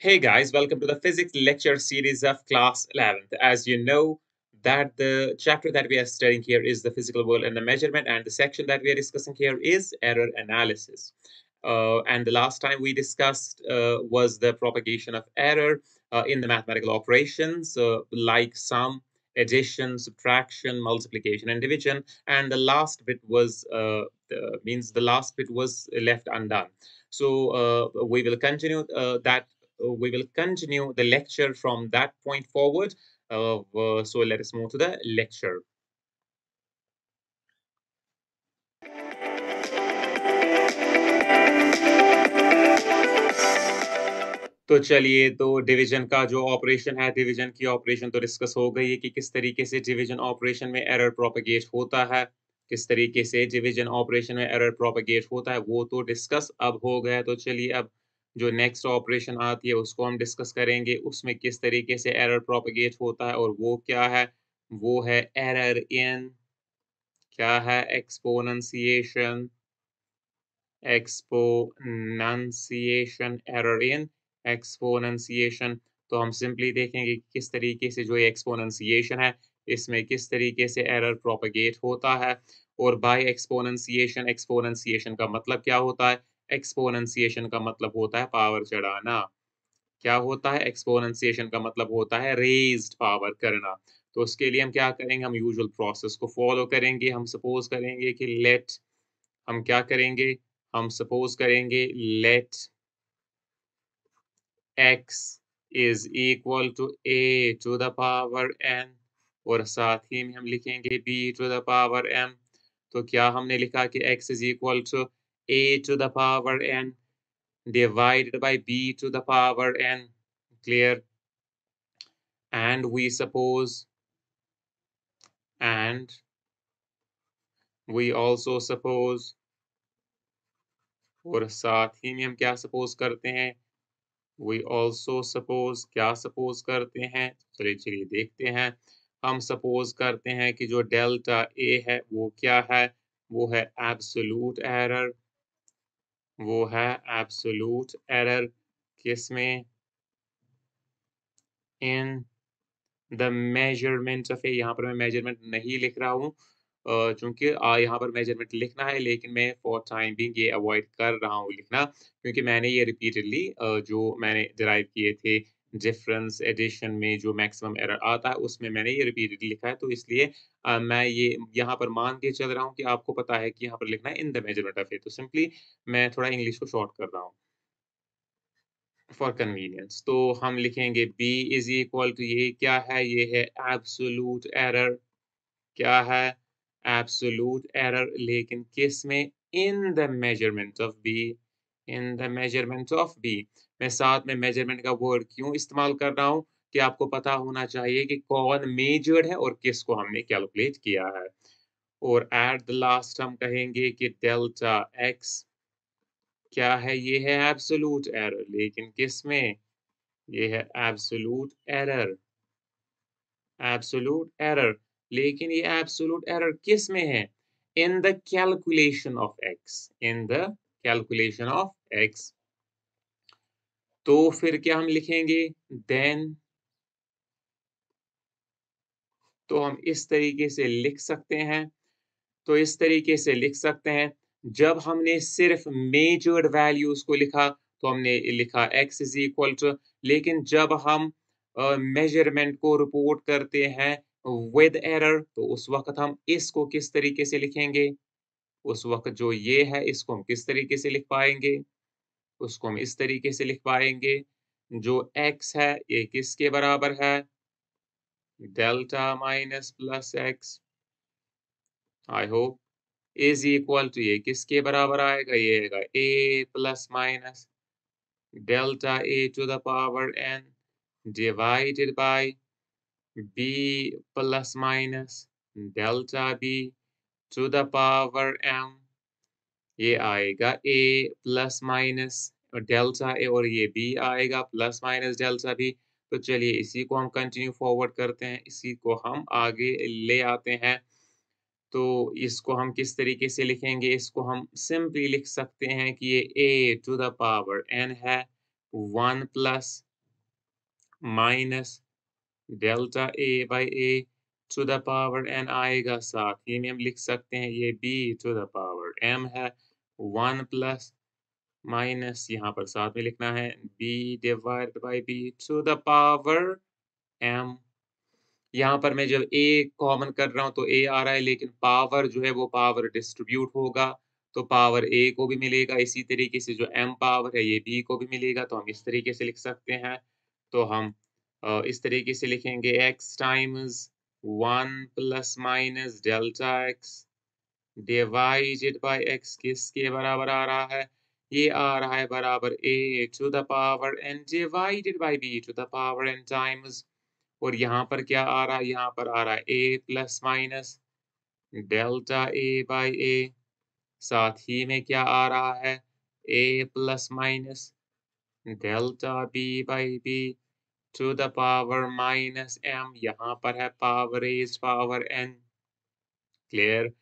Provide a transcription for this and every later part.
Hey guys, welcome to the physics lecture series of class 11th. As you know, that the chapter that we are studying here is the physical world and the measurement, and the section that we are discussing here is error analysis. And the last time we discussed was the propagation of error in the mathematical operations like sum, addition, subtraction, multiplication, and division. And the last bit was the last bit was left undone. So we will continue the lecture from that point forward. So let us move to the lecture. तो चलिए, तो division का जो operation है, division की operation तो discuss हो गई है कि किस तरीके से डिवीजन ऑपरेशन में एरर प्रोपेगेट होता है, किस तरीके से डिवीजन ऑपरेशन में एरर प्रोपेगेट होता है, वो तो डिस्कस अब हो गया। तो चलिए, अब जो नेक्स्ट ऑपरेशन आती है उसको हम डिस्कस करेंगे, उसमें किस तरीके से एरर प्रोपेगेट होता है और वो क्या है? वो है एरर इन क्या है? Exponentiation, error in exponentiation. तो हम सिंपली देखेंगे कि किस तरीके से जो ये एक्सपोनेंशिएशन है, इसमें किस तरीके से एरर प्रोपेगेट होता है। और बाय एक्सपोनेंशिएशन, एक्सपोनेंशिएशन का मतलब क्या होता है? एक्सपोनेंशिएशन का मतलब होता है पावर चढ़ाना। क्या होता है? एक्सपोनेंशिएशन का मतलब होता है रेज़्ड पावर करना। तो उसके लिए हम क्या करेंगे? हम यूजुअल प्रोसेस को फ़ॉलो करेंगे। हम सपोज़ करेंगे कि हम क्या करेंगे? हम सपोज़ करेंगे let x is equal to a to the power n और साथ ही में हम लिखेंगे b to the power m। तो क्या हमने लिखा कि x is equal to a to the power n divided by b to the power n. Clear? And we suppose, and we also suppose, और साथ ही में हम क्या सपोज करते हैं? we also suppose, क्या सपोज करते हैं? चलिए चलिए देखते हैं। हम सपोज करते हैं कि जो डेल्टा ए है वो क्या है? वो है एब्सोल्यूट एरर। वो है एब्सोल्यूट एरर किसमें? इन द मेजरमेंट ऑफ ए। यहाँ पर मैं मेजरमेंट नहीं लिख रहा हूँ चूंकि यहाँ पर मेजरमेंट लिखना है, लेकिन मैं फॉर टाइम बिंग ये अवॉइड कर रहा हूँ लिखना, क्योंकि मैंने ये रिपीटेडली जो मैंने डिराइव किए थे डिफरेंस एडिशन में जो मैक्सिमम एरर आता है उसमें मैंने ये रिपीटेडली लिखा है। तो इसलिए मैं ये यहाँ पर मान के चल रहा हूँ कि आपको पता है कि यहाँ पर लिखना है इन द मेजरमेंट ऑफ ए। तो सिंपली मैं थोड़ा इंग्लिश को शॉर्ट कर रहा हूँ फॉर कन्वीनियंस। तो हम लिखेंगे b इज इक्वल टू, ये क्या है? ये है एब्सोल्यूट एरर। क्या है? एब्सोल्यूट एरर, लेकिन किस में? In the measurement of b। In the measurement of b। मैं साथ में मेजरमेंट का वर्ड क्यों इस्तेमाल कर रहा हूँ कि आपको पता होना चाहिए कि कौन मेजर्ड है और किसको हमने कैलकुलेट किया है। और एट द लास्ट हम कहेंगे कि डेल्टा x क्या है? ये है एब्सोल्यूट एरर, लेकिन किस में? ये है एब्सोल्यूट एरर। एब्सोल्यूट एरर, लेकिन ये एब्सोल्यूट एरर किस में है? In the calculation of x। In the calculation of x। तो फिर क्या हम लिखेंगे? देन, तो हम इस तरीके से लिख सकते हैं। तो इस तरीके से लिख सकते हैं, जब हमने सिर्फ मेजर्ड वैल्यूज को लिखा तो हमने लिखा x इज इक्वल टू, लेकिन जब हम मेजरमेंट को रिपोर्ट करते हैं विद एरर तो उस वक्त हम इसको किस तरीके से लिखेंगे? उस वक्त जो ये है इसको हम किस तरीके से लिख पाएंगे? उसको हम इस तरीके से लिख पाएंगे, जो x है ये किसके बराबर है? Delta minus plus X. I hope is equal to, ये किसके बराबर आएगा? ये आएगा a plus minus delta a to the power n divided by b plus minus delta b to the power m। ये आएगा a plus minus delta a और ये b आएगा प्लस माइनस डेल्टा b। तो चलिए इसी को हम कंटिन्यू फॉरवर्ड करते हैं, इसी को हम आगे ले आते हैं। तो इसको हम किस तरीके से लिखेंगे? इसको हम सिंपली लिख सकते हैं कि ये a to the power n है 1 plus minus delta A by A to the power n आएगा। साथ ही में हम लिख सकते हैं ये b to the power m है। 1 प्लस माइनस यहाँ पर साथ में लिखना है b divided by b to the power m। यहाँ पर मैं जब a कॉमन कर रहा हूँ तो a आ रहा है, लेकिन पावर जो है वो पावर डिस्ट्रीब्यूट होगा, तो पावर a को भी मिलेगा। इसी तरीके से जो m पावर है ये b को भी मिलेगा, तो हम इस तरीके से लिख सकते हैं। तो हम इस तरीके से लिखेंगे x times 1 plus minus delta x divided by x किसके बराबर आ रहा है? ये आ रहा है बराबर a to the power n divided by b to the power n times, और यहाँ पर क्या आ रहा है? यहाँ पर आ रहा है a plus minus delta a by a। साथ ही में क्या आ रहा है? a plus minus delta b by b to the power minus m। यहाँ पर है power raised power n। Clear?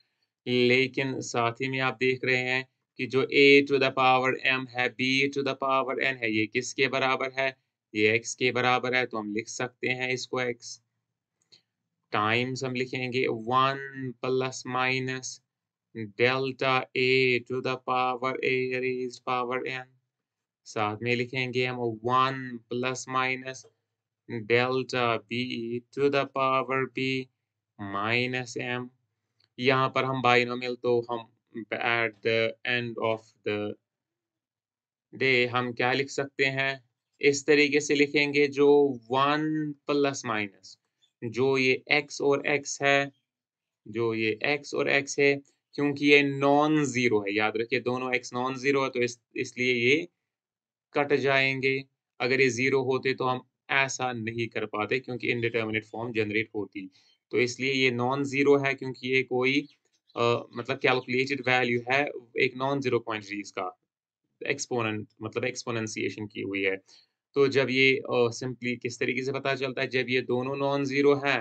लेकिन साथ ही में आप देख रहे हैं कि जो a to the power m है, b to the power n है, ये किसके बराबर है? ये x के बराबर है, तो हम लिख सकते हैं इसको x टाइम्स हम लिखेंगे 1 plus minus delta a to the power a raised power n। साथ में लिखेंगे हम 1 plus minus delta b to the power b minus m। यहाँ पर हम बाइनोमियल, तो हम at the end of the day हम क्या लिख सकते हैं? इस तरीके से लिखेंगे जो 1 प्लस माइनस जो ये x और x है, जो ये x और x है, क्योंकि ये नॉन ज़ीरो है, याद रखिए दोनों x नॉन ज़ीरो है, तो इसलिए ये कट जाएँगे। अगर ये ज़ीरो होते तो हम ऐसा नहीं कर पाते, क्योंकि इनडिटर्मिनेट फॉर्म जनरेट होती। तो इसलिए ये नॉन ज़ीरो है, क्योंकि ये कोई मतलब कैलकुलेटेड वैल्यू है, एक नॉन ज़ीरो क्वांटिटीज़ का एक्सपोनेंट मतलब एक्सपोनेंशिएशन की हुई है। तो जब ये सिंपली किस तरीके से पता चलता है? जब ये दोनों नॉन ज़ीरो है,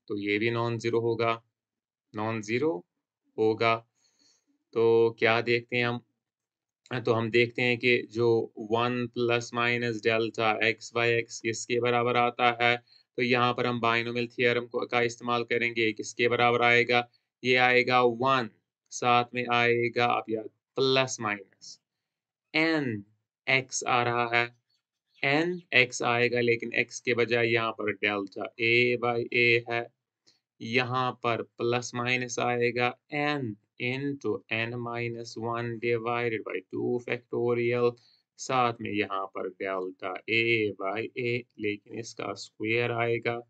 तो ये भी नॉन ज़ीरो होगा, नॉन ज़ीरो होगा। तो क्या देखते हैं हम? तो हम देखते हैं कि जो 1 plus minus delta x by x किसके बराबर आता है? तो यहाँ पर हम बाइनोमियल थ्योरम को का इस्तेमाल करेंगे। किसके बराबर आएगा? ये आएगा 1, साथ में आएगा अब यार प्लस माइनस n x आ रहा है, n x आएगा, लेकिन x के बजाय यहाँ पर डेल्टा a बाई a है। यहाँ पर प्लस माइनस आएगा n into n minus 1 divided by 2 factorial. साथ में यहाँ पर डेल्टा a बाई a, लेकिन इसका स्क्वायर आएगा,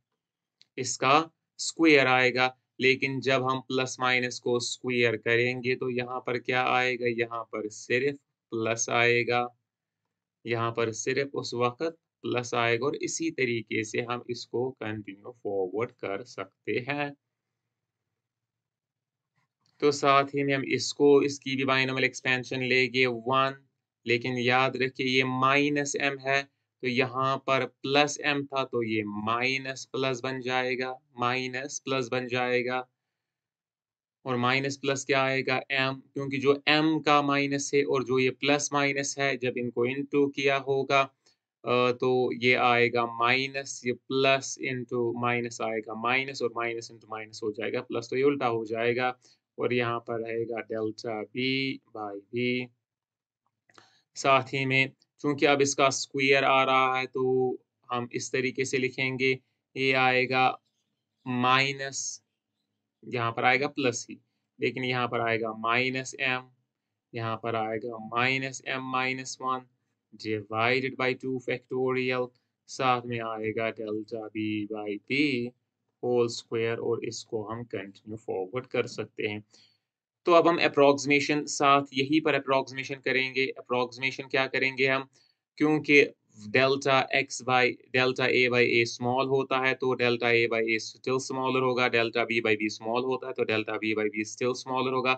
इसका स्क्वायर आएगा। लेकिन जब हम प्लस माइनस को स्क्वायर करेंगे तो यहाँ पर क्या आएगा? यहाँ पर सिर्फ प्लस आएगा, यहाँ पर सिर्फ उस वक़्त प्लस आएगा, और इसी तरीके से हम इसको कंटिन्यू फॉरवर्ड कर सकते हैं। तो साथ ही में हम इसको इसकी भी बाइनोमियल एक्सपेंशन लेंगे 1, लेकिन याद रखिए ये माइनस m है, तो यहाँ पर प्लस m था, तो ये माइनस प्लस बन जाएगा, माइनस प्लस बन जाएगा। और माइनस प्लस क्या आएगा? m, क्योंकि जो m का माइनस है और जो ये प्लस माइनस है, जब इनको इनटू किया होगा तो ये आएगा माइनस, ये प्लस इंटू माइनस आएगा माइनस, और माइनस इंटू माइनस हो जाएगा प्लस, तो ये उल्टा हो जाएगा। और यहाँ पर रहेगा डेल्टा b बाई b। साथ ही में चूंकि अब इसका स्क्वायर आ रहा है, तो हम इस तरीके से लिखेंगे, ये आएगा माइनस, यहाँ पर आएगा प्लस ही, लेकिन यहाँ पर आएगा माइनस m, यहाँ पर आएगा minus m minus 1 divided by 2 factorial. साथ में आएगा delta b by b whole square, और इसको हम कंटिन्यू फॉरवर्ड कर सकते हैं। तो अब हम अप्रॉक्सिमेशन साथ यहीं पर अप्रॉक्सिमेशन करेंगे। अप्रॉक्सिमेशन क्या करेंगे हम? क्योंकि delta x by delta a by a small होता है, तो delta a by a still smaller होगा। Delta b by b small होता है, तो delta b by b still smaller होगा।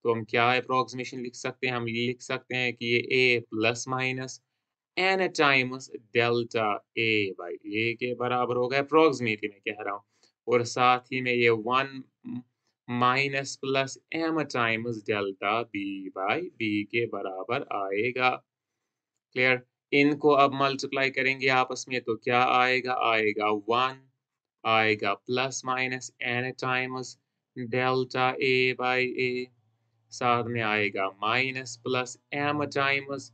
तो हम क्या अप्रॉक्सिमेशन लिख सकते हैं? हम ये लिख सकते हैं कि ये a plus minus n times delta a by a के बराबर होगा। अप्रॉक्सिमेटली मैं कह रहा हूँ। और साथ ही में ये 1 minus plus m times delta b by b के बराबर आएगा। क्लियर? इनको अब मल्टीप्लाई करेंगे आपस में तो क्या आएगा? आएगा 1 आएगा plus minus n times delta A by A साथ में आएगा minus plus m times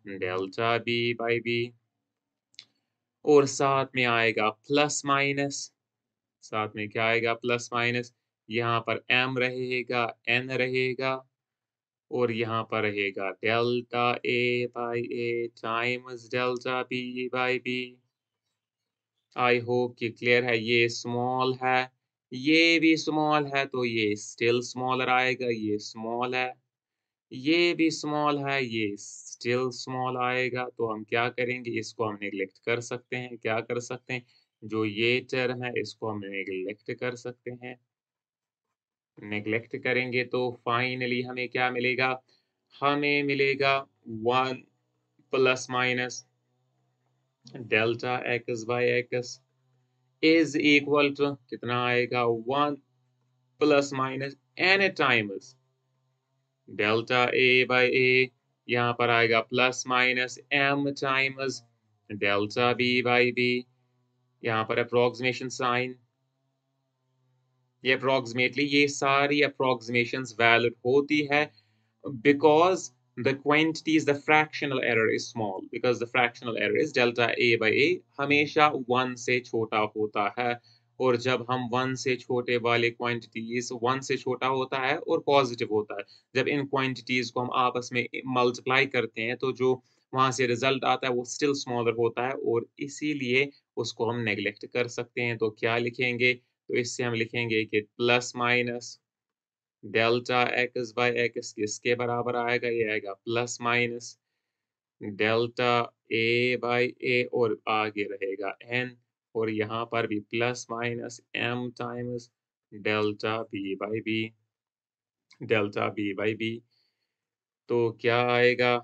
delta B by B और साथ में आएगा प्लस माइनस साथ में क्या आएगा प्लस माइनस यहाँ पर m रहेगा n रहेगा और यहाँ पर रहेगा delta A by A times delta B by B। I hope कि क्लियर है। ये स्मॉल है, ये भी स्मॉल है तो ये स्टिल स्मॉलर आएगा, ये स्मॉल है, ये भी स्मॉल है, ये स्टिल स्मॉल आएगा। तो हम क्या करेंगे, इसको हम नेग्लेक्ट कर सकते हैं। क्या कर सकते हैं? जो ये टर्म है इसको हम नेग्लेक्ट कर सकते हैं। नेग्लेक्ट करेंगे तो फाइनली हमें क्या मिलेगा? हमें मिलेगा 1 plus minus delta x by x is equal to कितना आएगा? 1 plus minus n times delta A by A यहाँ पर आएगा plus minus m times delta B by B। यहाँ पर अप्रोक्सीमेशन साइन, ये अप्रोक्सीमेटली ये सारी अप्रोक्सीमेशंस वैलिड होती है because the quantities the fractional error is small because the fractional error is delta A by A हमेशा 1 से छोटा होता है और जब हम 1 से छोटे वाले क्वांटिटीज 1 से छोटा होता है और पॉजिटिव होता है, जब इन क्वांटिटीज को हम आपस में मल्टीप्लाई करते हैं तो जो वहां से रिजल्ट आता है वो स्टिल स्मॉलर होता है और इसीलिए उसको हम नेग्लेक्ट कर सकते हैं। तो क्या लिखेंगे? तो इससे हम लिखेंगे कि plus minus delta x by x किसके बराबर आएगा? ये आएगा plus minus delta A by A और आगे रहेगा एन और यहाँ पर भी plus minus m times delta B by B delta B by B. तो क्या आएगा?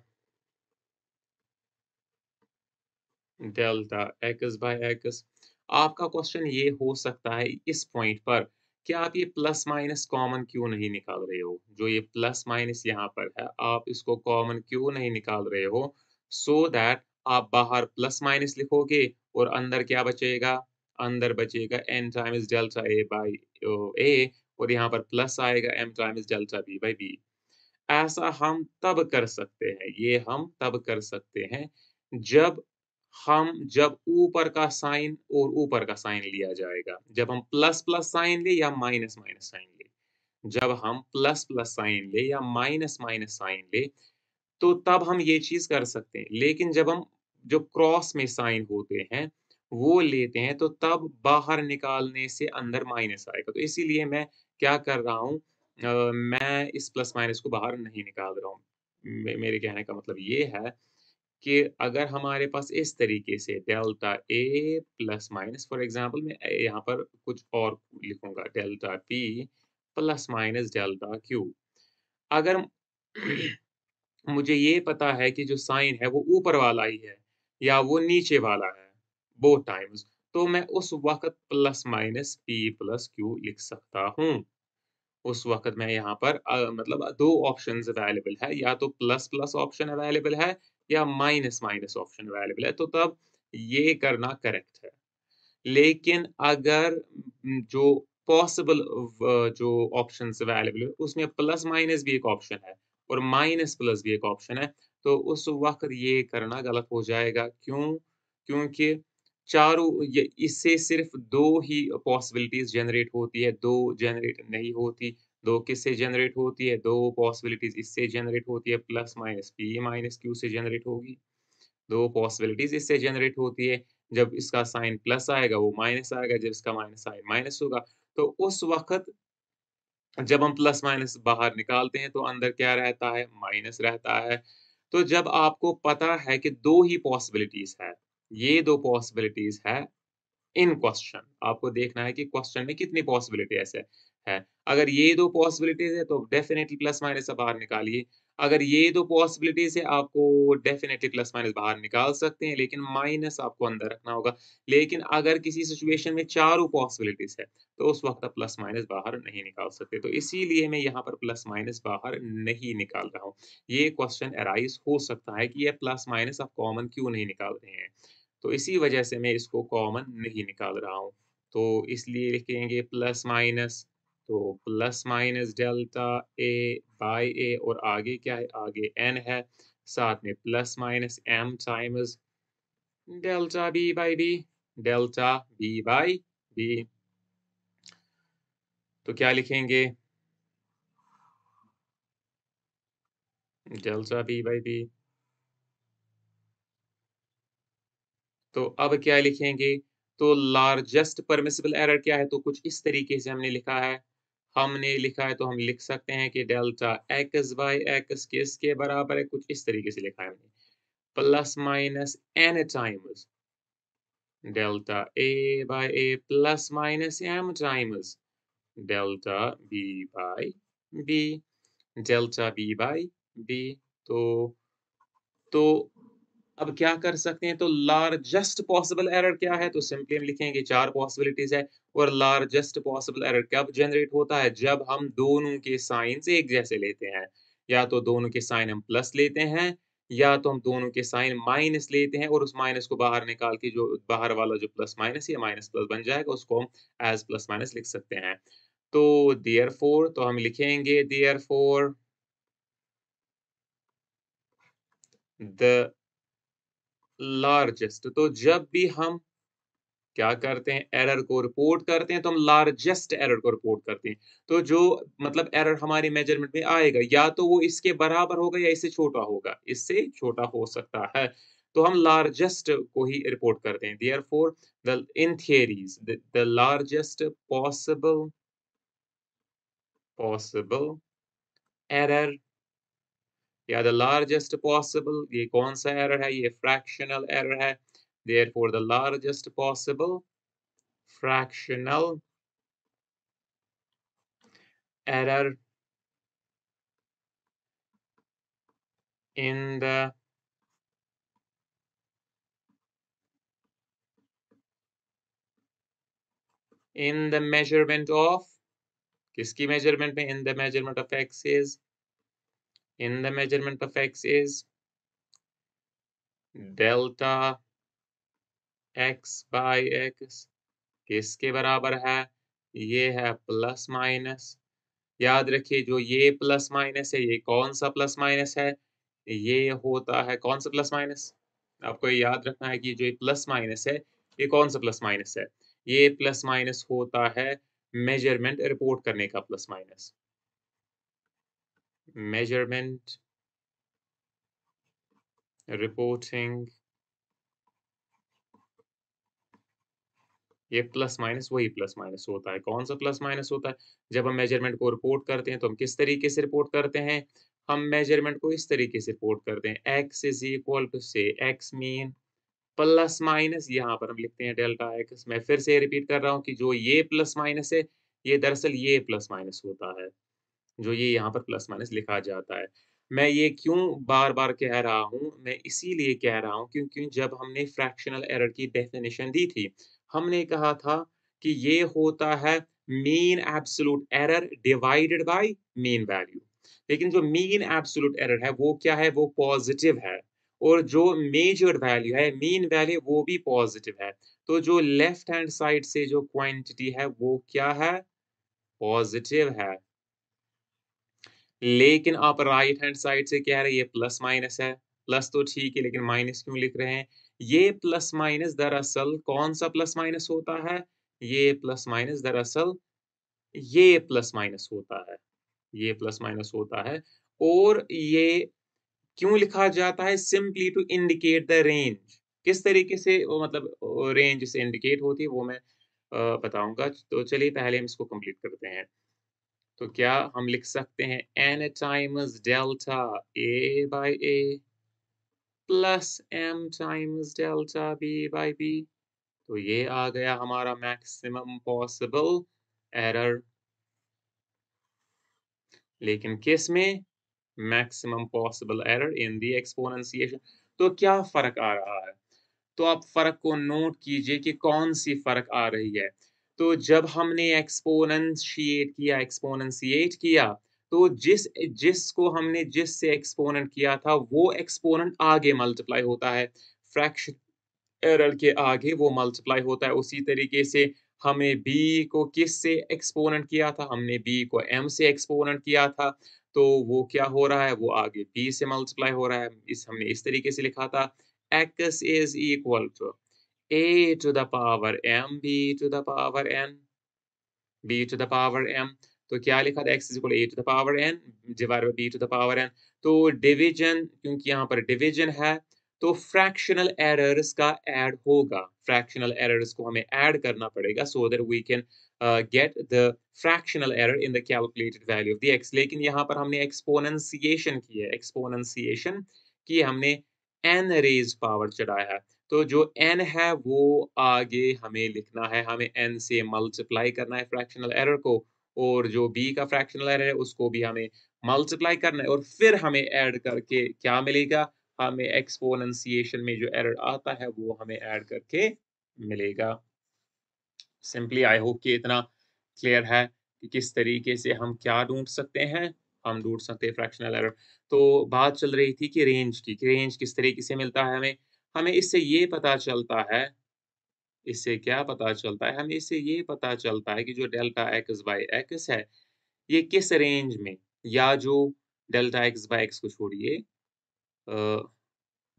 Delta x by x. आपका क्वेश्चन ये हो सकता है इस पॉइंट पर कि आप ये प्लस माइनस कॉमन क्यों नहीं निकाल रहे हो? जो ये प्लस माइनस यहाँ पर है, आप इसको कॉमन क्यों नहीं निकाल रहे हो? सो दैट आप बाहर प्लस माइनस लिखोगे और अंदर क्या बचेगा? अंदर बचेगा n times delta a by a और यहाँ पर प्लस आएगा m times delta b by b। ऐसा हम तब कर सकते हैं, ये हम तब कर सकते हैं जब जब ऊपर का साइन और ऊपर का साइन लिया जाएगा। जब हम प्लस प्लस साइन ले या माइनस माइनस साइन ले। जब हम प्लस प्लस साइन ले या माइनस माइनस साइन ले तो तब हम ये चीज़ कर सकते हैं। लेकिन जब हम जो क्रॉस में साइन होते हैं, वो लेते हैं तो तब बाहर निकालने से अंदर माइनस आएगा। तो इसीलिए मैं क्या कर रहा हूँ मैं इस प्लस माइनस को बाहर नहीं निकाल रहा हूँ। मेरे कहने का मतलब ये है कि अगर हमारे पास इस तरीके से delta A plus minus for example मैं यहाँ पर कुछ और लिखूँगा delta P plus minus delta Q. अगर मुझे ये पता है कि जो साइन है वो ऊपर वाला ही है या वो नीचे वाला है बोथ टाइम्स, तो मैं उस वक़्त plus minus p plus q लिख सकता हूँ। उस वक़्त मैं यहाँ पर मतलब 2 ऑप्शंस अवेलेबल है, या तो प्लस प्लस ऑप्शन अवेलेबल है या माइनस माइनस ऑप्शन अवेलेबल है, तो तब ये करना करेक्ट है। लेकिन अगर जो पॉसिबल जो ऑप्शंस अवेलेबल है, उसमें प्लस माइनस भी एक ऑप्शन है और माइनस प्लस भी एक ऑप्शन है, तो उस वक़्त ये करना गलत हो जाएगा। क्यों? क्योंकि चारों ये इससे सिर्फ़ 2 ही पॉसिबिलिटीज़ जनरेट होती है, 2 जनरेट नहीं होती। 2 किससे जनरेट होती है? 2 पॉसिबिलिटीज़ इससे जनरेट होती है, plus minus p minus q से जनरेट होगी। 2 पॉसिबिलिटीज़ इससे जनरेट होती है। जब इसका साइन प्लस आएगा, वो माइनस आएगा, जब इसका माइनस साइन माइनस होगा। तो उस वक़्त जब हम प्लस माइनस बाहर निकालते हैं, तो अंदर क्या रहता है? माइनस रहता है। तो जब आपको पता है कि 2 ही पॉसिबिलिटीज़ है, ये 2 पॉसिबिलिटीज़ है इन क्वेश्चन, आपको देखना है कि क्वेश्चन में कितनी पॉसिबिलिटी ऐसे है। अगर ये 2 पॉसिबिलिटीज़ है तो डेफिनिटली प्लस माइनस से बाहर निकालिए। अगर ये 2 पॉसिबिलिटीज़ है, आपको डेफ़िनेटली प्लस माइनस बाहर निकाल सकते हैं, लेकिन माइनस आपको अंदर रखना होगा। लेकिन अगर किसी सिचुएशन में चारों पॉसिबिलिटीज़ है, तो उस वक़्त आप प्लस माइनस बाहर नहीं निकाल सकते। तो इसीलिए मैं यहाँ पर प्लस माइनस बाहर नहीं निकाल रहा हूँ। ये क्वेश्चन अराइज़ हो सकता है कि ये प्लस माइनस आप कॉमन क्यों नहीं निकाल रहे हैं? तो इसी वजह से मैं इसको कॉमन नहीं निकाल रहा हूँ। तो इसलिए लिखेंगे प्लस माइनस, तो plus minus delta a by a और आगे क्या है? आगे n है, साथ में plus minus m times delta b by b, delta b by b। तो क्या लिखेंगे? Delta b by b। तो अब क्या लिखेंगे? तो लार्जेस्ट परमिसिबल एरर क्या है? तो कुछ इस तरीके से हमने लिखा है। हमने लिखा है तो हम लिख सकते हैं कि डेल्टा x बाय x किसके बराबर है? कुछ इस तरीके से लिखा है हमने। Plus minus n times delta a by a plus minus m times delta b by b, delta b by b। तो तो अब क्या कर सकते हैं? तो लार्जेस्ट पॉसिबल एरर क्या है? तो सिंपली हम लिखेंगे 4 पॉसिबिलिटीज़ है और लार्जेस्ट पॉसिबल एरर कब जनरेट होता है? जब हम दोनों के साइन्स एक जैसे लेते हैं। या तो दोनों के साइन हम प्लस लेते हैं, या तो हम दोनों के साइन माइनस लेते हैं और उस माइनस को बाहर निकाल के जो बाहर वाला जो प्लस माइनस या माइनस प्लस बन जाएगा, उसको हम एज़ प्लस माइनस लिख सकते हैं। तो देयरफॉर तो हम लिखेंगे देयरफॉर द लार्जेस्ट, तो जब भी हम क्या करते हैं, एरर को रिपोर्ट करते हैं, तो हम लार्जेस्ट एरर को रिपोर्ट करते हैं। तो जो मतलब एरर हमारी मेज़रमेंट में आएगा, या तो वो इसके बराबर होगा या इससे छोटा होगा, इससे छोटा हो सकता है। तो हम लार्जेस्ट को ही रिपोर्ट करते हैं। Therefore the in theories the largest possible error या द लार्जेस्ट पॉसिबल, ये कौन-सा एरर है? ये फ्रैक्शनल एरर है। Therefore the largest possible fractional error in the measurement of, किसकी मेजरमेंट में? in the measurement of x is, in the measurement of x is delta x by x किसके बराबर है? ये है प्लस माइनस। याद रखिए जो ये प्लस माइनस है, ये कौन सा प्लस माइनस है? ये होता है कौन सा प्लस माइनस? आपको ये याद रखना है कि जो ये प्लस माइनस है, ये कौन सा प्लस माइनस है? ये प्लस माइनस होता है मेजरमेंट रिपोर्ट करने का प्लस माइनस। मेजरमेंट रिपोर्टिंग, ये प्लस माइनस वही प्लस माइनस होता है। कौन सा प्लस माइनस होता है? जब हम मेजरमेंट को रिपोर्ट करते हैं तो हम किस तरीके से रिपोर्ट करते हैं? हम मेजरमेंट को इस तरीके से रिपोर्ट करते हैं, x इज़ इक्वल टू से x मीन प्लस माइनस यहाँ पर हम लिखते हैं डेल्टा x। मैं फिर से रिपीट कर रहा हूँ कि जो ये प्लस माइनस है, ये दरअसल ये प्लस माइनस होता है। जो ये यहाँ पर प्लस माइनस लिखा जाता है। मैं ये क्यों बार-बार कह रहा हूँ? मैं इसीलिए कह रहा हूँ क्योंकि जब हमने फ्रैक्शनल एरर की डेफिनिशन दी थी, हमने कहा था कि ये होता है mean absolute error divided by mean value. लेकिन जो मीन एब्सोल्यूट एरर है वो क्या है? वो पॉज़िटिव है, और जो मेजर्ड वैल्यू है, मीन वैल्यू, वो भी पॉज़िटिव है। तो जो लेफ्ट हैंड साइड से जो क्वांटिटी है वो क्या है? पॉज़िटिव है। लेकिन आप राइट हैंड साइड से कह रहे हैं ये प्लस माइनस है। प्लस तो ठीक है, लेकिन माइनस क्यों लिख रहे हैं? ये प्लस माइनस दरअसल कौन-सा प्लस माइनस होता है? ये प्लस माइनस दरअसल ये प्लस माइनस होता है। ये प्लस माइनस होता है, और ये क्यों लिखा जाता है? Simply to indicate the range. किस तरीके से वो मतलब रेंज से इंडिकेट होती है वो मैं बताऊँगा। तो चलिए पहले हम इसको कंप्लीट करते हैं। तो क्या हम लिख सकते हैं n times delta a by a plus m times delta b by b। तो ये आ गया हमारा मैक्सिमम पॉसिबल एरर। लेकिन किस में? Maximum possible error in the exponentiation. तो क्या फ़र्क आ रहा है? तो आप फ़र्क को नोट कीजिए कि कौन-सी फ़र्क आ रही है। तो जब हमने एक्सपोनेंशिएट किया, तो जिसको हमने जिससे एक्सपोनेंट किया था, वो एक्सपोनेंट आगे मल्टीप्लाई होता है। फ्रैक्शन एरर के आगे वो मल्टीप्लाई होता है। उसी तरीके से हमें b को किससे एक्सपोनेंट किया था? हमने b को m से एक्सपोनेंट किया था। तो वो क्या हो रहा है? वो आगे b से मल्टीप्लाई हो रहा है। हमने इस तरीके से लिखा था x is equal to a to the power m b to the power n b to the power m। तो क्या लिखा था? x is equal to a to the power n divided by b to the power n। तो division, क्योंकि यहाँ पर division है, तो फ्रैक्शनल एरर्स का ऐड होगा। फ्रैक्शनल एरर्स को हमें ऐड करना पड़ेगा so that we can get the fractional error in the calculated value of the x। लेकिन यहाँ पर हमने एक्सपोनेंशिएशन की है। एक्सपोनेंशिएशन की हमने n रेज़ पावर चढ़ाया है। तो जो n है वो आगे हमें लिखना है, हमें n से मल्टीप्लाई करना है फ्रैक्शनल एरर को, और जो b का फ्रैक्शनल एरर है उसको भी हमें मल्टीप्लाई करना है, और फिर हमें ऐड करके क्या मिलेगा? हमें एक्सपोनेंशिएशन में जो एरर आता है वो हमें ऐड करके मिलेगा। सिंपली आई होप कि इतना क्लियर है कि किस तरीके से हम क्या ढूँढ सकते हैं, हम ढूँढ सकते हैं फ्रैक्शनल एरर। तो बात चल रही थी कि रेंज की, कि रेंज किस तरीके से मिलता है हमें। हमें इससे ये पता चलता है, इससे क्या पता चलता है? हमें इससे ये पता चलता है कि जो डेल्टा एक्स बाय एक्स है, ये किस रेंज में, या जो डेल्टा एक्स बाय एक्स को छोड़िए, अ,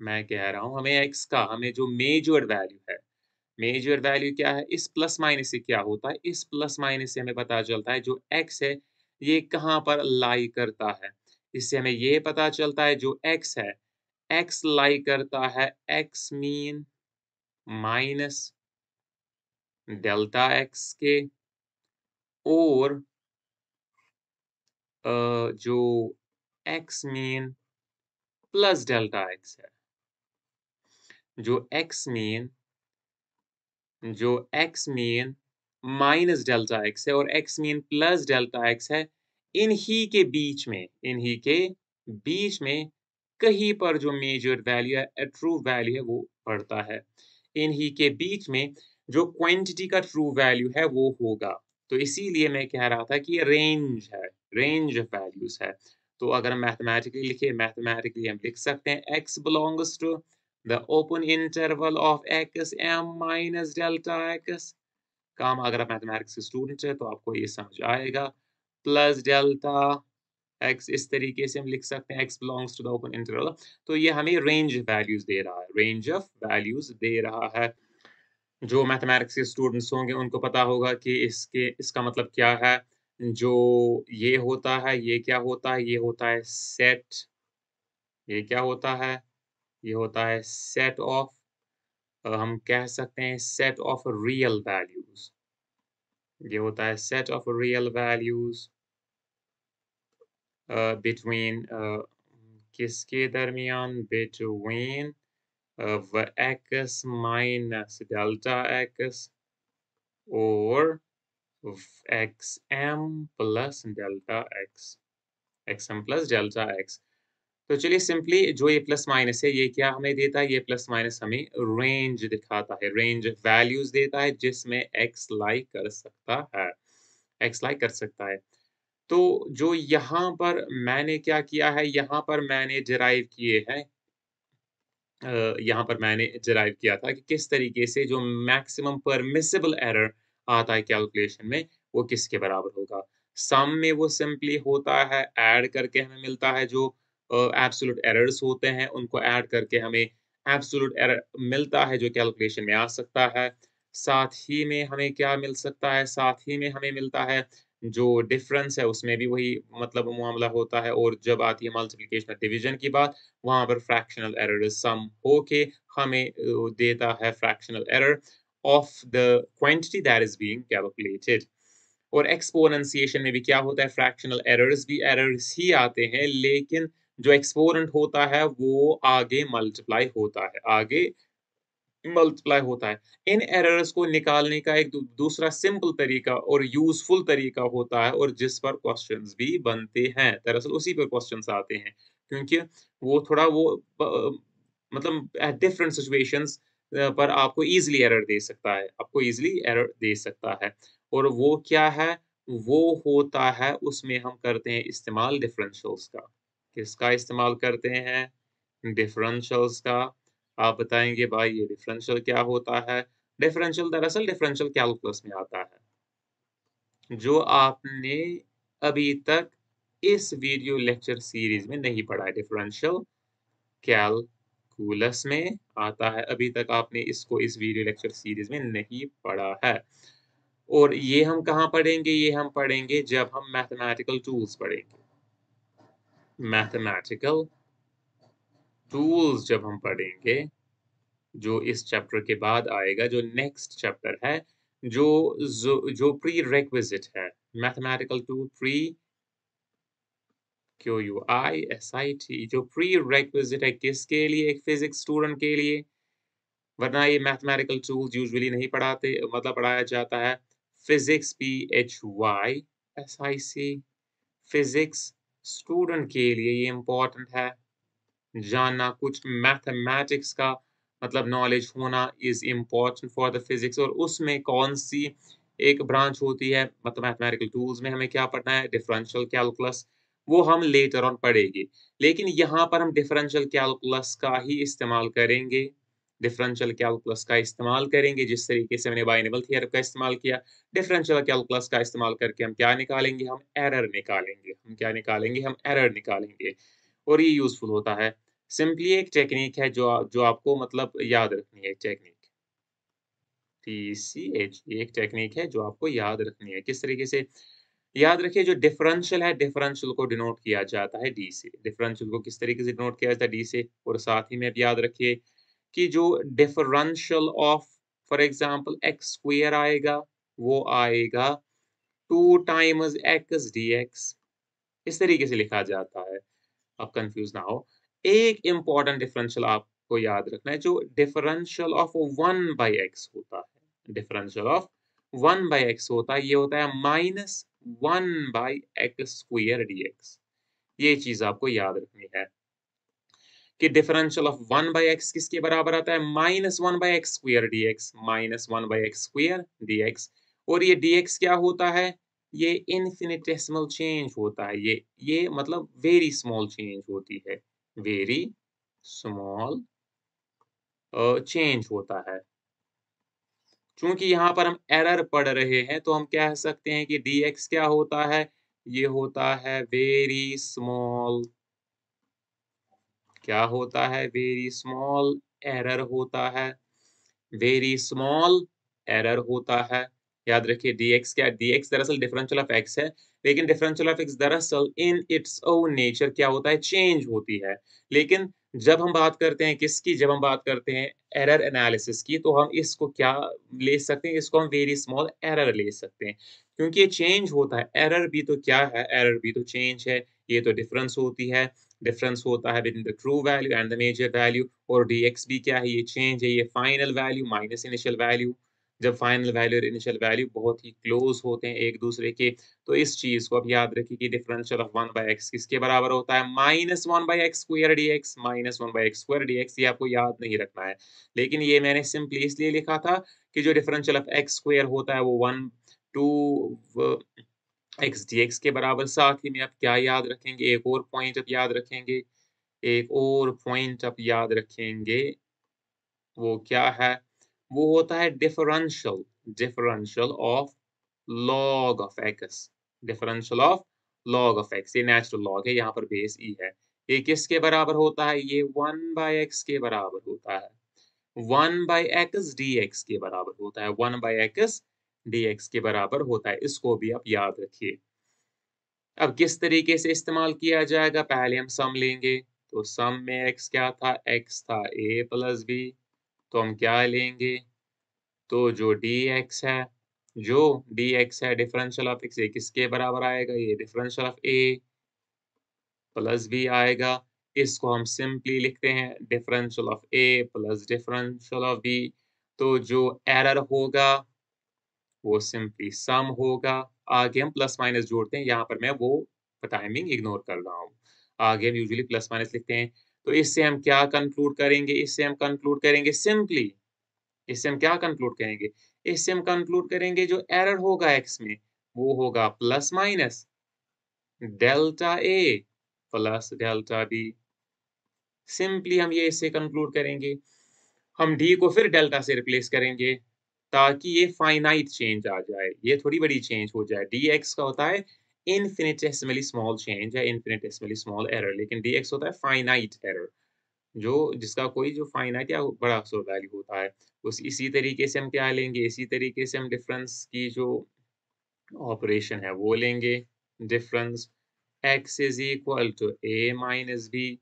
मैं कह रहा हूँ हमें एक्स का, हमें जो मेजर्ड वैल्यू है, मेजर वैल्यू क्या है? इस प्लस माइनस से क्या होता है? इस प्लस माइनस से हमें पता चलता है जो x है, ये कहाँ पर लाई करता है। इससे हमें ये पता चलता है जो x है, x लाई करता है x mean minus delta x के, और जो x mean plus delta x है। जो x मीन जो x mean minus delta x है और x mean plus delta x है, इन्हीं के बीच में कहीं पर जो मेजर वैल्यू है, ट्रू वैल्यू है, वो पड़ता है। इन्हीं के बीच में जो क्वांटिटी का ट्रू वैल्यू है वो होगा। तो इसीलिए मैं कह रहा था कि ये रेंज है, रेंज ऑफ वैल्यूज़ है। तो अगर हम मैथमेटिकली लिखें, मैथमेटिकली हम लिख सकते हैं x belongs to the open interval of x m minus delta x। काम, अगर आप मैथमेटिक्स के स्टूडेंट हैं तो आपको ये समझ आएगा। प्लस डेल्टा x, इस तरीके से हम लिख सकते हैं x belongs to the open interval. तो ये हमें रेंज वैल्यूज दे रहा है, रेंज ऑफ वैल्यूज दे रहा है। जो मैथमेटिक्स के स्टूडेंट्स होंगे उनको पता होगा कि इसका मतलब क्या है। जो ये होता है, ये क्या होता है? ये होता है सेट। ये क्या होता है? ये होता है सेट ऑफ, हम कह सकते हैं सेट ऑफ रियल वैल्यूज। ये होता है set of real values between, किसके दरमियान? Between x minus delta x और x m plus delta x m plus delta x. तो चलिए सिंपली जो ये प्लस माइनस है, ये क्या हमें देता है? ये प्लस माइनस हमें रेंज दिखाता है, रेंज वैल्यूज देता है जिसमें x लाई कर सकता है, x लाई कर सकता है। तो जो यहाँ पर मैंने क्या किया है, यहाँ पर मैंने डिराइव किए हैं, यहाँ पर मैंने डिराइव किया था कि किस तरीके से जो मैक्सिमम परमिसिबल एरर आता है कैलकुलेशन में, वो किसके बराबर होगा। सम में वो सिंपली होता है, ऐड करके हमें मिलता है जो एब्सोल्यूट एरर्स होते हैं, उनको ऐड करके हमें एब्सोल्यूट एरर मिलता है जो कैलकुलेशन में आ सकता है। साथ ही में हमें क्या मिल सकता है? साथ ही में हमें मिलता है जो डिफरेंस है, उसमें भी वही मतलब मामला होता है। और जब आती है मल्टीप्लिकेशन और डिवीजन की बात, वहाँ पर फ्रैक्शनल एरर सम होके हमें देता है fractional error of the quantity that is being calculated. और एक्सपोनेंशिएशन में भी क्या होता है? फ्रैक्शनल एरर्स भी एरर्स ही आते हैं, लेकिन जो एक्सपोनेंट होता है वो आगे मल्टीप्लाई होता है, आगे मल्टीप्लाई होता है। इन एरर्स को निकालने का एक दूसरा सिंपल तरीका और यूज़फुल तरीका होता है और जिस पर क्वेश्चंस भी बनते हैं। दरअसल उसी पर क्वेश्चंस आते हैं क्योंकि वो थोड़ा वो मतलब डिफरेंट सिचुएशंस पर आपको ईज़िली एरर दे सकता है, आपको ईज़िली एरर दे सकता है। और वो क्या है? वो होता है उसमें हम करते हैं इस्तेमाल डिफरेंशियल्स का। किसका इस्तेमाल करते हैं? डिफरेंशियल्स का। आप बताएँगे भाई ये डिफरेंशियल क्या होता है? डिफरेंशियल दरअसल डिफरेंशियल कैलकुलस में आता है। जो आपने अभी तक इस वीडियो लेक्चर सीरीज़ में नहीं पढ़ा है। डिफरेंशियल कैलकुलस में आता है। अभी तक आपने इसको इस वीडियो लेक्चर सीरीज़ में नहीं पढ़ा है। और ये हम कहाँ पढ़ेंगे? ये हम पढ़ेंगे जब हम मैथमेटिकल टूल्स पढ़ेंगे। मैथमेटिकल टूल्स जब हम पढ़ेंगे जो इस चैप्टर के बाद आएगा, जो नेक्स्ट चैप्टर है, जो प्रीरेक्विज़िट है, मैथमेटिकल टूल QUISIT जो प्रीरेक्विज़िट है किसके लिए? एक फिज़िक्स स्टूडेंट के लिए, वरना ये मैथमेटिकल टूल्स यूजुअली नहीं पढ़ाते मतलब पढ़ाया जाता है। फिज़िक्स PHYSIC फिज़िक्स स्टूडेंट के लिए ये इम्पोर्टेंट है। जानना कुछ मैथमेटिक्स का मतलब नॉलेज होना is important for the physics और उसमें कौन-सी एक ब्रांच होती है मतलब मैथमेटिकल टूल्स में हमें क्या पढ़ना है डिफरेंशियल कैलकुलस, वो हम लेटर ऑन पढ़ेंगे। लेकिन यहाँ पर हम डिफरेंशियल कैलकुलस का ही इस्तेमाल करेंगे, डिफरेंशियल कैलकुलस का इस्तेमाल करेंगे जिस तरीके से मैंने बाइनरी थ्योरम का इस्तेमाल किया। डिफरेंशियल कैलकुलस का इस्तेमाल करके हम क्या निकालेंगे? हम एरर निकालेंगे। हम क्या निकालेंगे? हम एरर निकालेंगे और ये यूज़फुल होता है। सिंपली एक टेक्नीक है जो आपको मतलब याद रखनी है एक टेक्नीक। TCH ये एक टेक्नीक है जो आपको याद रखनी है। किस तरीके से? याद रखिए जो डिफरेंशियल है, डिफरेंशियल को डिनोट किया जाता है D से। डिफरेंशियल को किस तरीके से डिनोट किया जाता है? D से और साथ ही में आप याद रखिए कि जो differential of for example x square आएगा, वो आएगा 2 टाइम्स x dx इस तरीके से लिखा जाता है। आप कन्फ्यूज़ ना हो। एक इम्पोर्टेंट डिफरेंशियल आपको याद रखना है, जो डिफरेंशियल ऑफ 1 बाय x होता है। डिफरेंशियल ऑफ 1 बाय x होता है, ये होता है minus 1 by x square dx। ये चीज़ आपको याद रखनी है कि डिफरेंशियल ऑफ 1 बाय x किसके बराबर आता है? Minus 1 by x square dx, minus 1 by x square dx और ये dx क्या होता है? ये इन्फिनिटेसिमल चेंज होता है। ये मतलब वेरी स्मॉल चेंज होती है। वेरी स्मॉल चेंज होता है। चूँकि यहाँ पर हम एरर पढ़ रहे हैं, तो हम कह सकते हैं कि dx क्या होता है? ये होता है वेरी स्मॉल क्या होता है? वेरी स्मॉल एरर होता है। वेरी स्मॉल एरर होता है। याद रखिए dx क्या है? dx दरअसल डिफरेंशियल ऑफ x है, लेकिन डिफरेंशियल ऑफ x दरअसल इन इट्स ओन नेचर क्या होता है? चेंज होती है। लेकिन जब हम बात करते हैं किसकी? जब हम बात करते हैं एरर एनालिसिस की, तो हम इसको क्या ले सकते हैं? इसको हम वेरी स्मॉल एरर ले सकते हैं। क्योंकि ये चेंज होता है। एरर भी तो क्या है? एरर भी तो चेंज है। ये तो डिफरेंस होती है। डिफरेंस होता है between the true value and the measure value और dx भी क्या है? ये चेंज है, ये final value minus initial value. जब फाइनल वैल्यू और इनिशियल वैल्यू बहुत ही क्लोज़ होते हैं एक दूसरे के, तो इस चीज़ को आप याद रखिए कि डिफरेंशियल ऑफ 1 बाय x किसके बराबर होता है? Minus 1 by x square dx, minus 1 by x square dx ये आपको याद नहीं रखना है। लेकिन ये मैंने सिंपली इसलिए लिखा था कि जो डिफरेंशियल ऑफ x स्क्वायर होता है वो 1 टू व x dx के बराबर। साथ ही में आप क्या याद रखेंगे? एक और पॉइंट आप याद रखेंगे एक और पॉइंट आप याद रखेंगे, वो क्या है? वो होता है differential differential of log of x differential of log of x ये नेचुरल लॉग है, यहाँ पर बेस ई है। ये किसके बराबर होता है? ये 1 बाय एक्स के बराबर होता है। 1 बाय एक्स dx के बराबर होता है। 1 बाय एक्स dx के बराबर होता है। इसको भी आप याद रखिए। अब किस तरीके से इस्तेमाल किया जाएगा? पहले हम सम लेंगे, तो सम में x क्या था? x था a प्लस b, तो हम क्या लेंगे? तो जो dx है जो dx है डिफरेंशियल ऑफ x ये किसके बराबर आएगा? ये differential of a plus b आएगा। इसको हम सिंपली लिखते हैं differential of a plus differential of b. तो जो एरर होगा वो सिंपली सम होगा। आगे हम प्लस माइनस जोड़ते हैं, यहाँ पर मैं वो टाइमिंग इग्नोर कर रहा हूँ। आगे हम यूजुअली प्लस माइनस लिखते हैं। तो इससे हम क्या कंक्लूड करेंगे? इससे हम कंक्लूड करेंगे सिंपली, इससे हम क्या कंक्लूड करेंगे? इससे हम कंक्लूड करेंगे जो एरर होगा एक्स में, वो होगा प्लस माइनस डेल्टा ए प्लस डेल्टा बी। सिंपली हम ये इससे कंक्लूड करेंगे। हम डी को फिर डेल्टा से रिप्लेस करेंगे ताकि ये फाइनाइट चेंज आ जाए, ये थोड़ी बड़ी चेंज हो जाए। dx का होता है इन्फिनिटेसिमली स्मॉल चेंज या इन्फिनिटेसिमली स्मॉल एरर, लेकिन dx होता है फाइनाइट एरर, जो जिसका कोई जो फाइनाइट या बड़ा सो वैल्यू होता है। उस इसी तरीके से हम क्या लेंगे? इसी तरीके से हम डिफरेंस की जो ऑपरेशन है वो लेंगे। Difference x is equal to a minus b.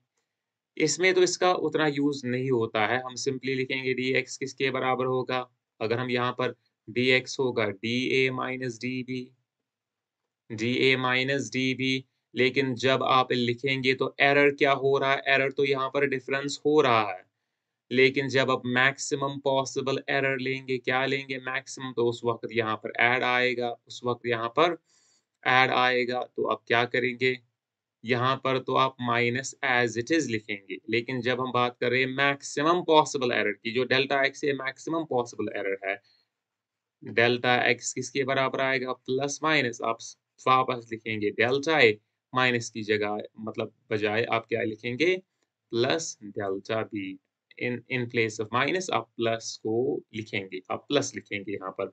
इसमें तो इसका उतना यूज़ नहीं होता है, हम सिंपली लिखेंगे dx किसके बराबर होगा? अगर हम यहाँ पर dx होगा dA minus dB, dA minus dB। लेकिन जब आप लिखेंगे तो एरर क्या हो रहा है? एरर तो यहाँ पर डिफरेंस हो रहा है, लेकिन जब आप मैक्सिमम पॉसिबल एरर लेंगे, क्या लेंगे मैक्सिमम? तो उस वक़्त यहाँ पर ऐड आएगा, उस वक़्त यहाँ पर ऐड आएगा। तो आप क्या करेंगे? यहाँ पर तो आप माइनस एज़ इट इज़ लिखेंगे, लेकिन जब हम बात कर रहे हैं मैक्सिमम पॉसिबल एरर की, जो डेल्टा एक्स है मैक्सिमम पॉसिबल एरर है, डेल्टा एक्स किसके बराबर आएगा? प्लस माइनस आप वापस लिखेंगे डेल्टा ए, माइनस की जगह मतलब बजाय आप क्या लिखेंगे? Plus delta b. In place of minus आप प्लस को लिखेंगे, आप प्लस लिखेंगे यहाँ पर,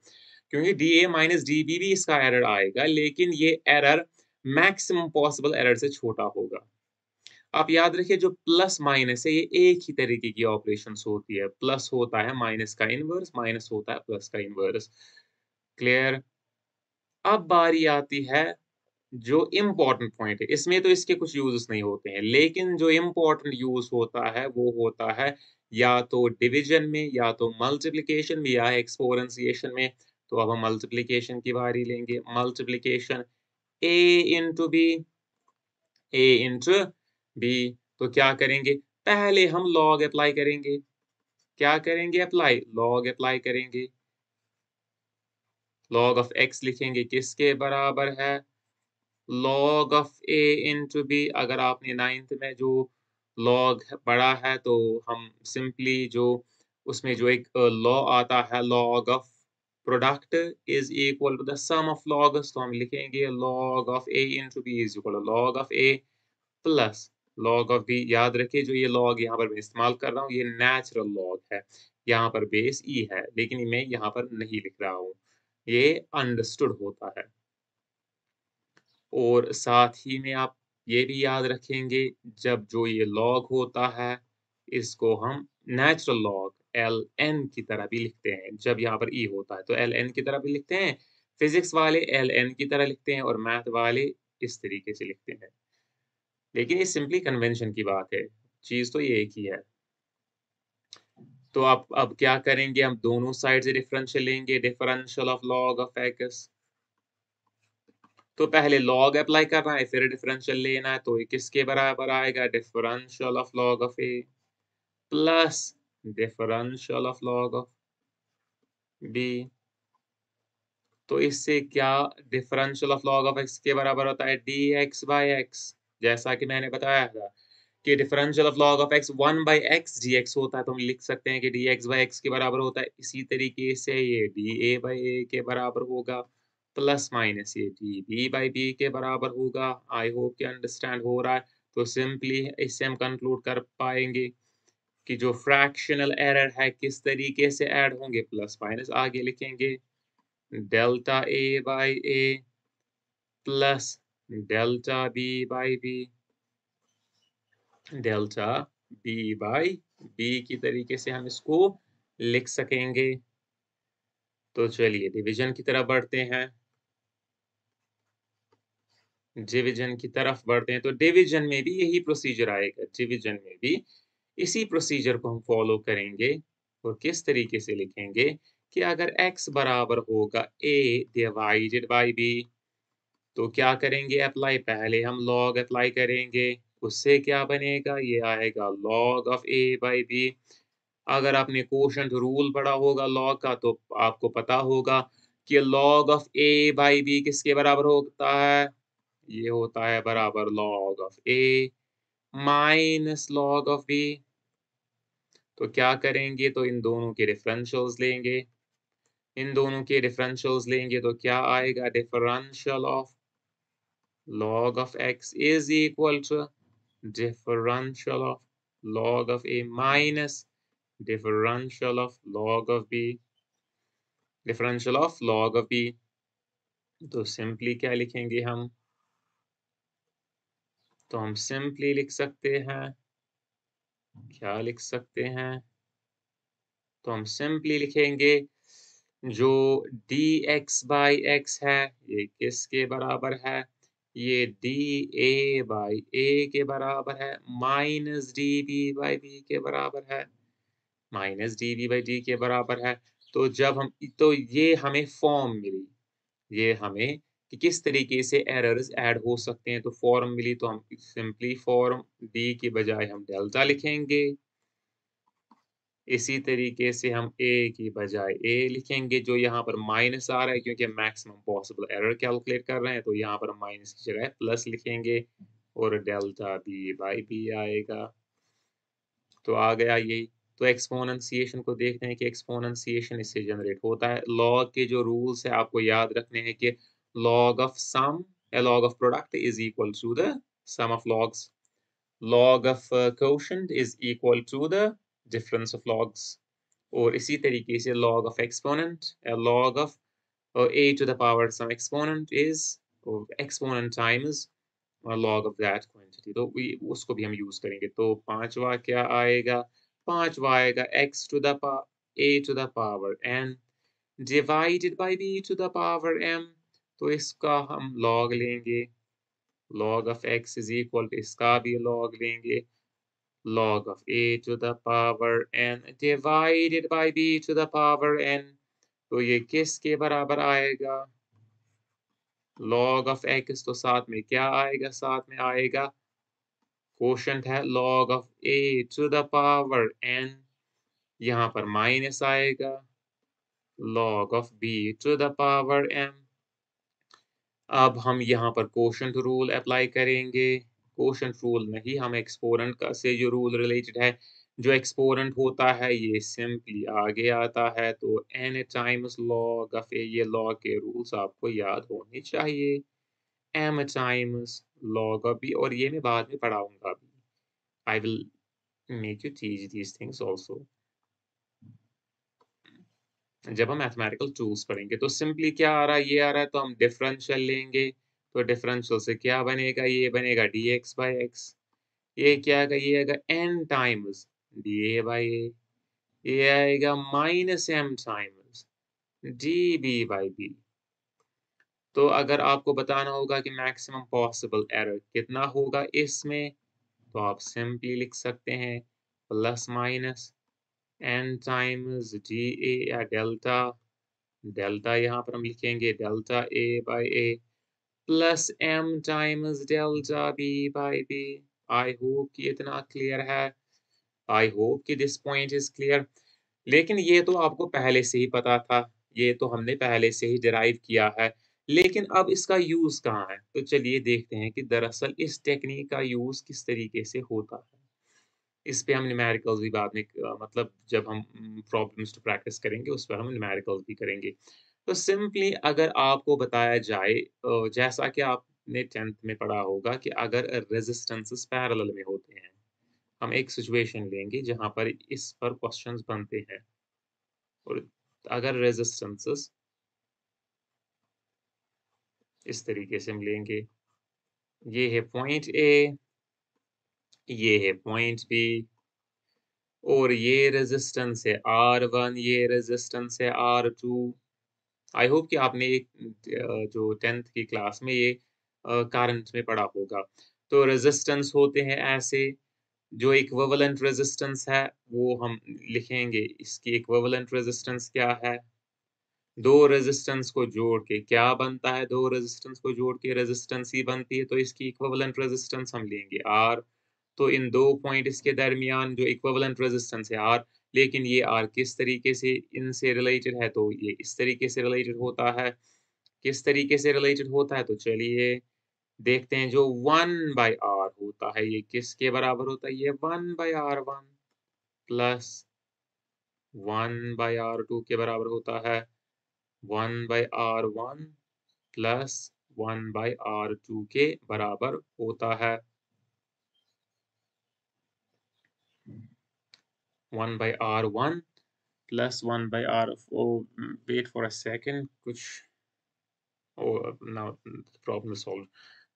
क्योंकि d a minus d b भी इसका एरर आएगा, लेकिन ये एरर मैक्सिमम पॉसिबल एरर से छोटा होगा। आप याद रखिए जो प्लस माइनस है ये एक ही तरीके की ऑपरेशंस होती है। प्लस होता है माइनस का इनवर्स, माइनस होता है प्लस का इनवर्स। क्लियर? अब बारी आती है जो इम्पोर्टेंट पॉइंट है। इसमें तो इसके कुछ यूज़ेस नहीं होते हैं, लेकिन जो इम्पोर्टेंट यूज़ होता है वो होता है या तो डिवीज़न में या तो मल्टिप्लिकेशन में या एक्सपोनेंशिएशन में। तो अब हम मल्टिप्लिकेशन की बारी लेंगे। Multiplication a into b, a into b. तो क्या करेंगे? पहले हम लॉग अप्लाई करेंगे। क्या करेंगे अप्लाई? लॉग अप्लाई करेंगे। लॉग ऑफ x लिखेंगे किसके बराबर है? Log of a into b. अगर आपने 9th में जो लॉग पढ़ा है तो हम सिंपली जो उसमें जो एक लॉ आता है, log of product is equal to the sum of logs, तो हम लिखेंगे log of a into b is equal to log of a plus log of b. याद रखिए जो ये लॉग यहाँ पर मैं इस्तेमाल कर रहा हूँ ये नेचुरल लॉग है, यहाँ पर बेस ई है, लेकिन मैं यहाँ पर नहीं लिख रहा हूँ, ये अंडरस्टूड होता है। और साथ ही में आप ये भी याद रखेंगे जब जो ये लॉग होता है इसको हम नेचुरल लॉग एल एन की तरह भी लिखते हैं। जब यहाँ पर ई होता है तो एल एन की तरह भी लिखते हैं, फिजिक्स वाले एल एन की तरह लिखते हैं और मैथ वाले इस तरीके से लिखते हैं। लेकिन ये सिंपली कन्वेंशन की बात है, चीज़ तो ये एक ही है। तो आप अब क्या करेंगे? हम दोनों साइड से डिफरेंशियल लेंगे, differential of log of x. तो पहले लॉग अप्लाई करना है, फिर डिफरेंशियल लेना है, तो ये किसके बराबर आएगा? Differential of log of a plus differential of log of b. तो इससे क्या differential of log of x के बराबर होता है? D x by x. जैसा कि मैंने बताया था कि differential of log of x 1 by x d x होता है, तो हम लिख सकते हैं कि डी एक्स बाई एक्स के बराबर होता है। इसी तरीके से ये डी ए बाई ए के बराबर होगा, प्लस माइनस ये डी बी बाई बी के बराबर होगा। आई होप कि अंडरस्टैंड हो रहा है। तो सिंपली इससे हम कंक्लूड कर पाएंगे कि जो फ्रैक्शनल एरर है किस तरीके से ऐड होंगे, प्लस माइनस आगे लिखेंगे delta A by a plus delta B by B, delta B by b की तरीके से हम इसको लिख सकेंगे। तो चलिए डिवीजन की तरफ बढ़ते हैं। डिवीजन की तरफ बढ़ते हैं तो डिवीजन में भी यही प्रोसीजर आएगा। डिवीजन में भी इसी प्रोसीजर को हम फॉलो करेंगे और किस तरीके से लिखेंगे कि अगर x बराबर होगा a डिवाइडेड बाई b, तो क्या करेंगे? अप्लाई, पहले हम लॉग अप्लाई करेंगे उससे क्या बनेगा, ये आएगा log of a by b। अगर आपने कोशंट रूल पढ़ा होगा लॉग का तो आपको पता होगा कि log of a by b किसके बराबर होता है, ये होता है बराबर log of a minus log of b। तो क्या करेंगे, तो इन दोनों के डिफरेंशियल्स लेंगे, इन दोनों के डिफरेंशियल्स लेंगे तो क्या आएगा, differential of log of x is equal to differential of log of a minus differential of log of b, differential of log of b। तो सिंपली क्या लिखेंगे हम, तो हम सिंपली लिख सकते हैं, क्या लिख सकते हैं, तो हम सिंपली लिखेंगे जो dx बाई x है ये किसके बराबर है, ये dA बाई a के बराबर है माइनस dB बाई b के बराबर है, माइनस dB बाई d के बराबर है। तो जब हम, तो ये हमें फॉर्म मिली, ये हमें कि किस तरीके से एरर्स ऐड हो सकते हैं, तो फॉर्म मिली, तो हम सिंपली फॉर्म d की बजाय हम डेल्टा लिखेंगे। इसी तरीके से हम a की बजाय a लिखेंगे, जो यहाँ पर माइनस आ रहा है क्योंकि हम मैक्सिमम पॉसिबल एरर कैलकुलेट कर रहे हैं, तो यहाँ पर हम माइनस की जगह प्लस लिखेंगे और डेल्टा b बाई b आएगा। तो आ गया यही। तो एक्सपोनेंशिएशन को देखते हैं कि एक्सपोनेंशिएशन इससे जनरेट होता है। लॉग के जो रूल्स है आपको याद रखने हैं कि log of sum, log of product is equal to the sum of logs, log of quotient is equal to the difference of logs। और इसी तरीके से log of exponent, log of a to the power some exponent is exponent times log of that quantity। तो उसको भी हम use करेंगे। तो पांचवा क्या आएगा, पांचवा आएगा x to the a to the power n divided by b to the power m। तो इसका हम log लेंगे, log of x is equal to इसका भी log लेंगे, log of a to the power n divided by b to the power n। तो ये किसके बराबर आएगा, log of x, तो साथ में क्या आएगा, साथ में आएगा कोशंट है log of a to the power n, यहाँ पर माइनस आएगा log of b to the power m। अब हम यहाँ पर कोशंट रूल अप्लाई करेंगे, कोशंट रूल नहीं, हम एक्सपोनेंट का से जो रूल रिलेटेड है, जो एक्सपोनेंट होता है ये सिंपली आगे आता है। तो n times log of a, ये log के रूल्स आपको याद होने चाहिए, m times log of b, और ये मैं बाद में पढ़ाऊंगा भी। I will make you teach these things also जब हम मैथमेटिकल टूल्स पढ़ेंगे। तो सिंपली क्या आ रहा है, ये आ रहा है, तो हम डिफरेंशियल लेंगे, तो डिफरेंशियल से क्या बनेगा, ये बनेगा dx बाई x। ये क्या आएगा, ये आएगा n times dA by a। ये आएगा minus m times dB by b। तो अगर आपको बताना होगा कि मैक्सिमम पॉसिबल एरर कितना होगा इसमें, तो आप सिंपली लिख सकते हैं plus minus n times dA या डेल्टा, डेल्टा यहाँ पर हम लिखेंगे delta a by a plus m times delta b by b। I hope कि इतना क्लियर है, आई होप कि दिस पॉइंट इज क्लियर। लेकिन ये तो आपको पहले से ही पता था, ये तो हमने पहले से ही डिराइव किया है, लेकिन अब इसका यूज कहाँ है, तो चलिए देखते हैं कि दरअसल इस टेक्निक का यूज किस तरीके से होता है। इस पे हम न्यूमेरिकल्स भी बाद में मतलब जब हम प्रॉब्लम्स टू प्रैक्टिस करेंगे उस पर हम न्यूमेरिकल्स भी करेंगे। तो सिंपली अगर आपको बताया जाए जैसा कि आपने 10th में पढ़ा होगा कि अगर रेजिस्टेंसेस पैरेलल में होते हैं, हम एक सिचुएशन लेंगे जहाँ पर इस पर क्वेश्चंस बनते हैं, और अगर रेजिस्टेंसेस इस तरीके से हम लेंगे, ये है पॉइंट ए, ये है पॉइंट बी, और ये रेजिस्टेंस है R1, ये रेजिस्टेंस है R2। आई होप कि आपने एक जो 10th की क्लास में ये करंट में पढ़ा होगा। तो रेजिस्टेंस होते हैं ऐसे, जो इक्विवेलेंट रेजिस्टेंस है वो हम लिखेंगे, इसकी इक्विवेलेंट रेजिस्टेंस क्या है, दो रेजिस्टेंस को जोड़ के क्या बनता है, दो रेजिस्टेंस को जोड़ के रेजिस्टेंस ही बनती है, तो इसकी इक्विवेलेंट रेजिस्टेंस हम लेंगे R। तो इन 2 पॉइंट्स के दरमियान जो इक्विवेलेंट रेजिस्टेंस है R, लेकिन ये R किस तरीके से इनसे रिलेटेड है, तो ये इस तरीके से रिलेटेड होता है। किस तरीके से रिलेटेड होता है, तो चलिए देखते हैं। जो 1/R होता है, ये किसके बराबर होता है? ये 1/R1 प्लस 1/R2 के बराबर होता है। 1/R1 प्लस 1/R2 के बराबर होता है। 1/R1 plus 1/R, wait for a second, कुछ नाउ प्रॉब्लम सॉल्व।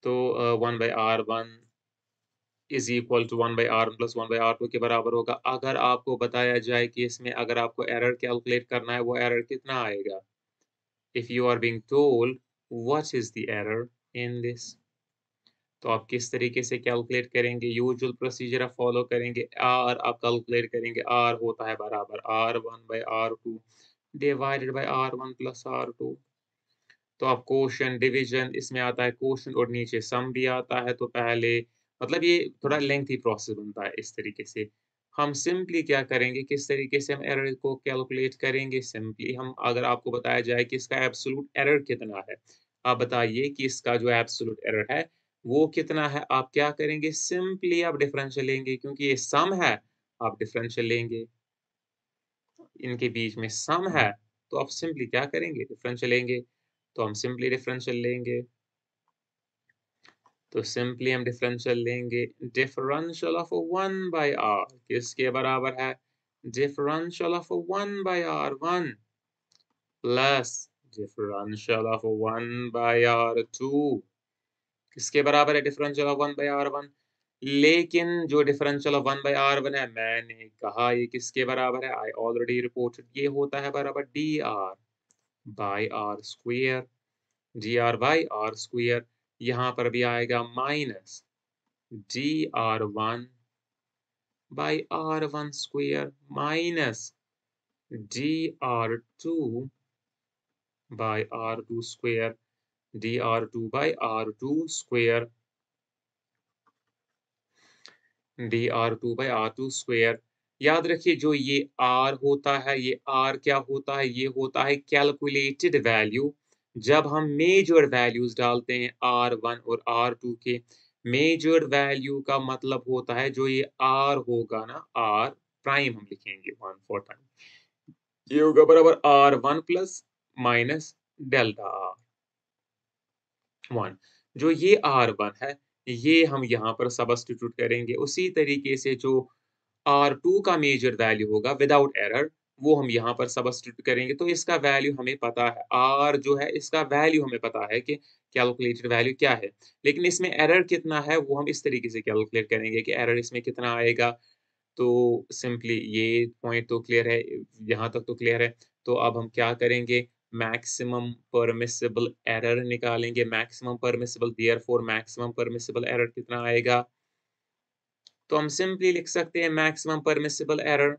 तो 1/R1 is equal to 1/R1 plus 1/R2 के बराबर होगा। अगर आपको बताया जाए कि इसमें अगर आपको एरर कैलकुलेट करना है, वो एरर कितना आएगा? If you are being told what is the error in this, तो आप किस तरीके से कैलकुलेट करेंगे? यूजुअल प्रोसीजर आप फॉलो करेंगे। आर आप कैलकुलेट करेंगे, आर होता है बराबर R1/R2 divided by R1 plus R2। तो आप क्वोशंट डिवीजन इसमें आता है, क्वोशंट और नीचे सम भी आता है। तो पहले मतलब ये थोड़ा लेंथी प्रोसेस बनता है इस तरीके से। हम सिंपली क्या करेंगे, किस तरीके से हम एरर को कैलकुलेट करेंगे? सिंपली हम, अगर आपको बताया जाए कि इसका एब्सोल्यूट एरर कितना है, आप बताइए कि इसका जो एब्सोल्यूट एरर है वो कितना है? आप क्या करेंगे? सिंपली आप डिफरेंशियल लेंगे, क्योंकि ये सम है, आप डिफरेंशियल लेंगे। इनके बीच में सम है, तो आप सिंपली क्या करेंगे? डिफरेंशियल लेंगे। तो हम सिंपली डिफरेंशियल लेंगे। तो सिंपली हम डिफरेंशियल लेंगे। डिफरेंशियल ऑफ 1/R किसके बराबर है? Differential of 1/R1 plus differential of 1/R2 किसके बराबर है? Differential of 1/R1। लेकिन जो डिफरेंशियल ऑफ 1/R1 है, मैंने कहा ये किसके बराबर है? आई ऑलरेडी रिपोर्टेड, ये होता है बराबर dr by r square. dr by r square, यहाँ पर भी आएगा minus dr1 by r1 square minus dr2 by r2 square, dr2 by r2 square, dr2 by r2 square. याद रखिए जो ये r होता है, ये r क्या होता है? ये होता है कैलकुलेटेड वैल्यू। जब हम मेजर्ड वैल्यूज डालते हैं r1 और r2 के, मेजर्ड वैल्यू का मतलब होता है जो ये r होगा ना, r प्राइम हम लिखेंगे 1/4 टाइम, ये होगा बराबर r1 plus minus delta r 1। जो ये R1 है, ये हम यहाँ पर सब्स्टिट्यूट करेंगे। उसी तरीके से जो R2 का मेजर वैल्यू होगा विदाउट एरर, वो हम यहाँ पर सब्स्टिट्यूट करेंगे। तो इसका वैल्यू हमें पता है, R जो है इसका वैल्यू हमें पता है कि कैलकुलेटेड वैल्यू क्या है। लेकिन इसमें एरर कितना है, वो हम इस तरीके से कैलकुलेट करेंगे कि एरर इसमें कितना आएगा। तो सिंपली ये पॉइंट तो क्लियर है, यहाँ तक तो क्लियर है। तो अब हम क्या करेंगे? मैक्सिमम परमिसिबल एरर निकालेंगे। Maximum permissible, therefore maximum permissible error कितना आएगा? तो हम सिंपली लिख सकते हैं मैक्सिमम परमिसिबल एरर,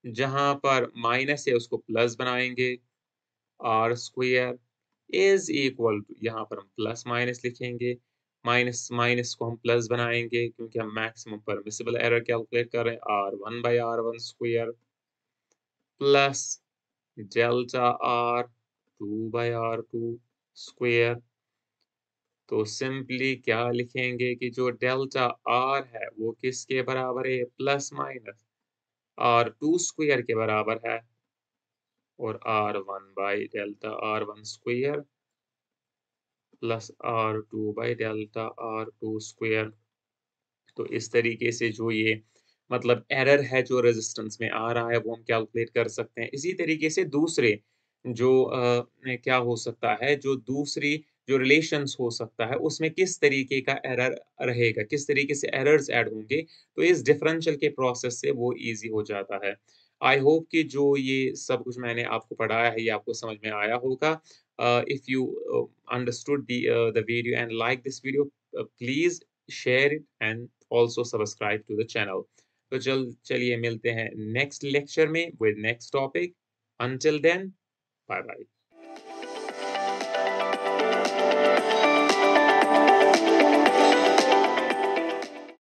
जहाँ पर माइनस है उसको प्लस बनाएंगे, R square is equal to, यहाँ पर हम प्लस माइनस लिखेंगे, माइनस माइनस को हम प्लस बनाएंगे, क्योंकि हम मैक्सिमम परमिसिबल एरर कैलकुलेट कर रहे हैं। R1/R1 square plus delta R 2/R2 square. तो सिंपली क्या लिखेंगे कि जो डेल्टा R है वो किसके बराबर है? प्लस माइनस R2 स्क्वायर के बराबर है, और R1 by delta R1 square plus R2 by delta R2 square. तो इस तरीके से जो ये मतलब एरर है जो रेजिस्टेंस में आ रहा है, वो हम कैलकुलेट कर सकते हैं। इसी तरीके से दूसरे जो क्या हो सकता है, जो दूसरी जो रिलेशंस हो सकता है, उसमें किस तरीके का एरर रहेगा, किस तरीके से एरर्स ऐड होंगे, तो इस डिफरेंशियल के प्रोसेस से वो ईज़ी हो जाता है। आई होप कि जो ये सब कुछ मैंने आपको पढ़ाया है, ये आपको समझ में आया होगा। If you understood the video and like this video, please share it and also subscribe to the channel. तो चलिए मिलते हैं नेक्स्ट लेक्चर में with next topic. Until then, bye bye.